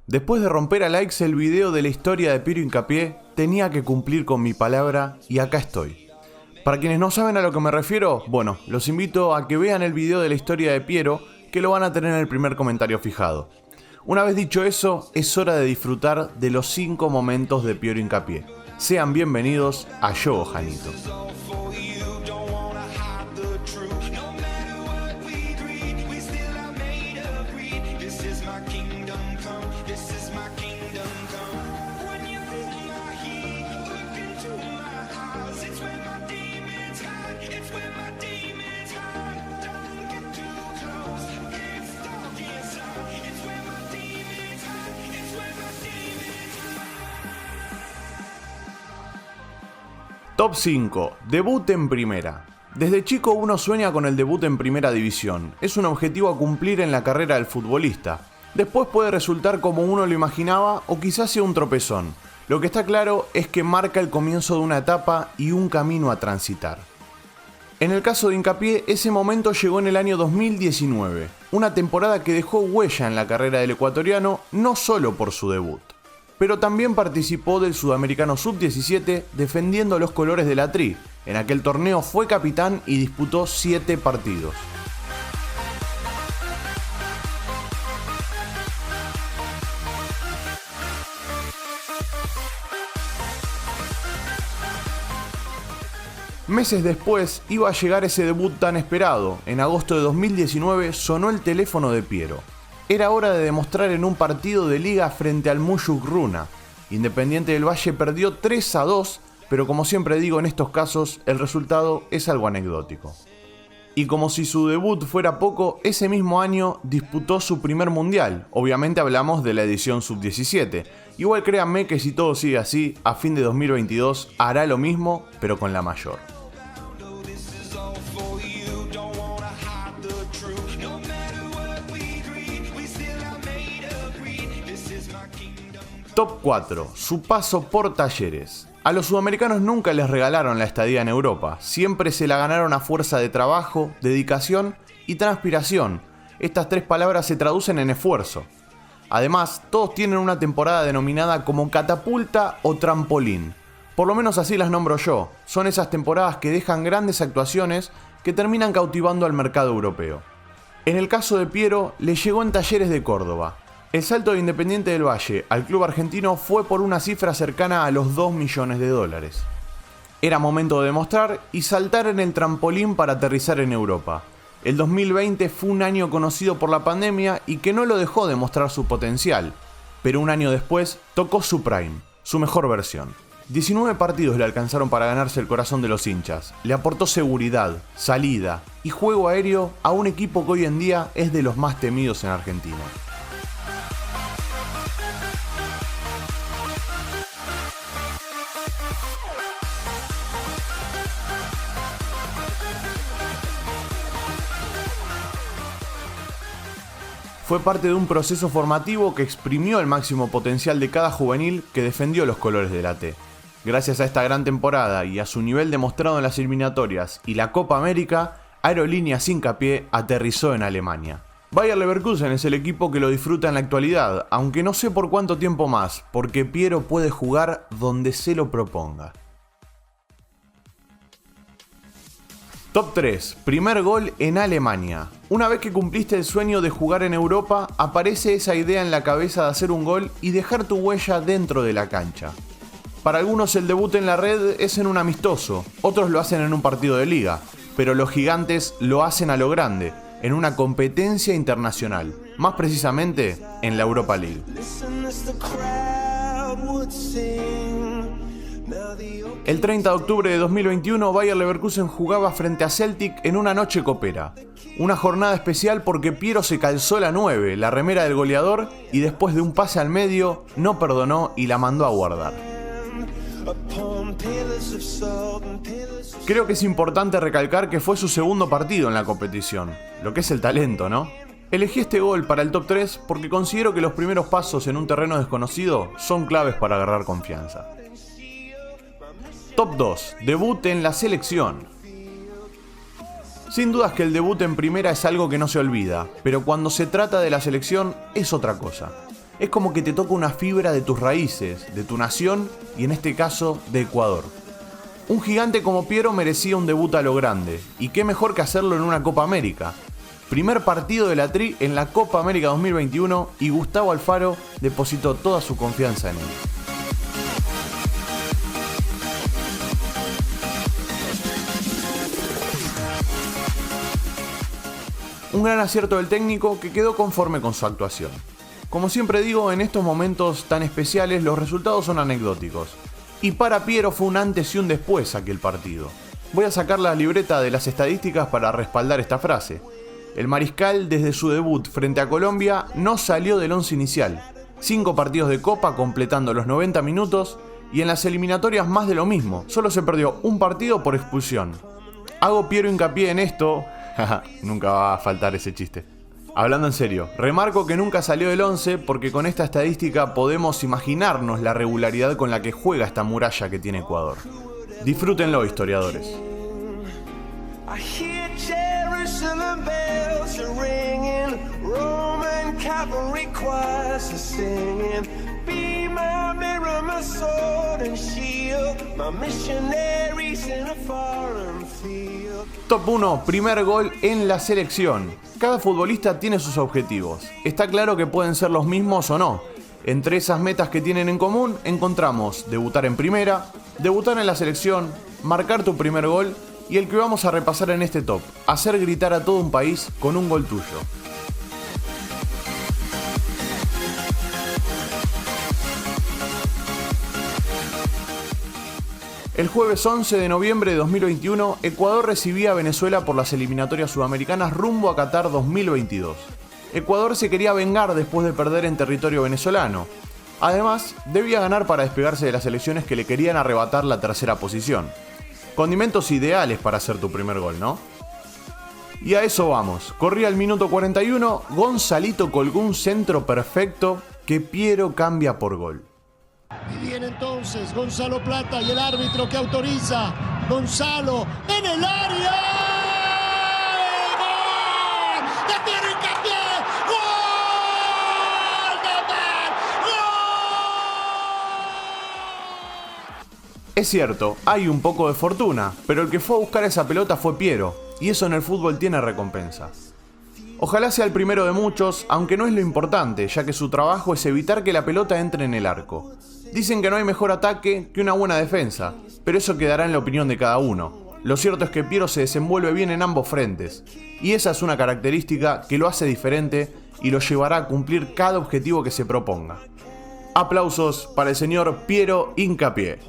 Después de romper a likes el video de la historia de Piero Hincapié, tenía que cumplir con mi palabra y acá estoy. Para quienes no saben a lo que me refiero, bueno, los invito a que vean el video de la historia de Piero, que lo van a tener en el primer comentario fijado. Una vez dicho eso, es hora de disfrutar de los 5 momentos de Piero Hincapié. Sean bienvenidos a Yo, Janito. Top 5. Debut en primera. Desde chico uno sueña con el debut en primera división. Es un objetivo a cumplir en la carrera del futbolista. Después puede resultar como uno lo imaginaba o quizás sea un tropezón. Lo que está claro es que marca el comienzo de una etapa y un camino a transitar. En el caso de Hincapié, ese momento llegó en el año 2019. Una temporada que dejó huella en la carrera del ecuatoriano no solo por su debut, pero también participó del Sudamericano Sub-17 defendiendo los colores de la Tri. En aquel torneo fue capitán y disputó 7 partidos. Meses después iba a llegar ese debut tan esperado. En agosto de 2019 sonó el teléfono de Piero. Era hora de demostrar en un partido de liga frente al Mushuk Runa. Independiente del Valle perdió 3-2, pero como siempre digo en estos casos, el resultado es algo anecdótico. Y como si su debut fuera poco, ese mismo año disputó su primer mundial. Obviamente hablamos de la edición Sub-17. Igual créanme que si todo sigue así, a fin de 2022 hará lo mismo, pero con la mayor. Top 4. Su paso por Talleres. A los sudamericanos nunca les regalaron la estadía en Europa, siempre se la ganaron a fuerza de trabajo, dedicación y transpiración. Estas 3 palabras se traducen en esfuerzo. Además, todos tienen una temporada denominada como catapulta o trampolín. Por lo menos así las nombro yo. Son esas temporadas que dejan grandes actuaciones que terminan cautivando al mercado europeo. En el caso de Piero, le llegó en Talleres de Córdoba. El salto de Independiente del Valle al club argentino fue por una cifra cercana a los $2 millones. Era momento de demostrar y saltar en el trampolín para aterrizar en Europa. El 2020 fue un año conocido por la pandemia y que no lo dejó de mostrar su potencial, pero un año después tocó su prime, su mejor versión. 19 partidos le alcanzaron para ganarse el corazón de los hinchas. Le aportó seguridad, salida y juego aéreo a un equipo que hoy en día es de los más temidos en Argentina. Fue parte de un proceso formativo que exprimió el máximo potencial de cada juvenil que defendió los colores de la T. Gracias a esta gran temporada y a su nivel demostrado en las eliminatorias y la Copa América, Aerolíneas Hincapié aterrizó en Alemania. Bayer Leverkusen es el equipo que lo disfruta en la actualidad, aunque no sé por cuánto tiempo más, porque Piero puede jugar donde se lo proponga. Top 3. Primer gol en Alemania. Una vez que cumpliste el sueño de jugar en Europa, aparece esa idea en la cabeza de hacer un gol y dejar tu huella dentro de la cancha. Para algunos el debut en la red es en un amistoso, otros lo hacen en un partido de liga, pero los gigantes lo hacen a lo grande, en una competencia internacional, más precisamente en la Europa League. El 30 de octubre de 2021, Bayer Leverkusen jugaba frente a Celtic en una noche copera. Una jornada especial porque Piero se calzó la 9, la remera del goleador, y después de un pase al medio, no perdonó y la mandó a guardar. Creo que es importante recalcar que fue su segundo partido en la competición, lo que es el talento, ¿no? Elegí este gol para el top 3 porque considero que los primeros pasos en un terreno desconocido son claves para agarrar confianza. Top 2. Debut en la selección. Sin dudas que el debut en primera es algo que no se olvida, pero cuando se trata de la selección es otra cosa. Es como que te toca una fibra de tus raíces, de tu nación y en este caso de Ecuador. Un gigante como Piero merecía un debut a lo grande, y qué mejor que hacerlo en una Copa América. Primer partido de la Tri en la Copa América 2021 y Gustavo Alfaro depositó toda su confianza en él. Un gran acierto del técnico que quedó conforme con su actuación. Como siempre digo, en estos momentos tan especiales los resultados son anecdóticos. Y para Piero fue un antes y un después aquel partido. Voy a sacar la libreta de las estadísticas para respaldar esta frase. El mariscal desde su debut frente a Colombia no salió del once inicial. 5 partidos de Copa completando los 90 minutos y en las eliminatorias más de lo mismo. Solo se perdió un partido por expulsión. Hago Piero hincapié en esto. Nunca va a faltar ese chiste. Hablando en serio, remarco que nunca salió del 11 porque con esta estadística podemos imaginarnos la regularidad con la que juega esta muralla que tiene Ecuador. Disfrútenlo, historiadores. Top 1, primer gol en la selección. Cada futbolista tiene sus objetivos. Está claro que pueden ser los mismos o no. Entre esas metas que tienen en común encontramos debutar en primera, debutar en la selección, marcar tu primer gol y el que vamos a repasar en este top, hacer gritar a todo un país con un gol tuyo. El jueves 11 de noviembre de 2021, Ecuador recibía a Venezuela por las eliminatorias sudamericanas rumbo a Qatar 2022. Ecuador se quería vengar después de perder en territorio venezolano. Además, debía ganar para despegarse de las elecciones que le querían arrebatar la tercera posición. Condimentos ideales para hacer tu primer gol, ¿no? Y a eso vamos. Corría el minuto 41, Gonzalito colgó un centro perfecto que Piero cambia por gol. Y viene entonces Gonzalo Plata y el árbitro que autoriza. Gonzalo en el área. ¡Gol! ¡De Piero Hincapié! ¡Gol! ¡Gol! Es cierto, hay un poco de fortuna, pero el que fue a buscar esa pelota fue Piero, y eso en el fútbol tiene recompensa. Ojalá sea el primero de muchos, aunque no es lo importante, ya que su trabajo es evitar que la pelota entre en el arco. Dicen que no hay mejor ataque que una buena defensa, pero eso quedará en la opinión de cada uno. Lo cierto es que Piero se desenvuelve bien en ambos frentes, y esa es una característica que lo hace diferente y lo llevará a cumplir cada objetivo que se proponga. Aplausos para el señor Piero Hincapié.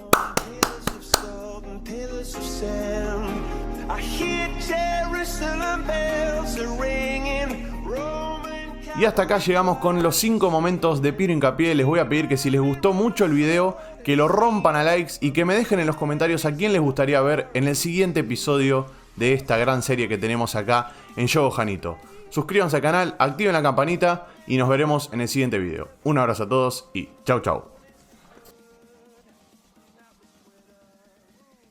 Y hasta acá llegamos con los 5 momentos de Piero Hincapié. Les voy a pedir que si les gustó mucho el video, que lo rompan a likes y que me dejen en los comentarios a quién les gustaría ver en el siguiente episodio de esta gran serie que tenemos acá en Yogo Janito. Suscríbanse al canal, activen la campanita y nos veremos en el siguiente video. Un abrazo a todos y chau chau.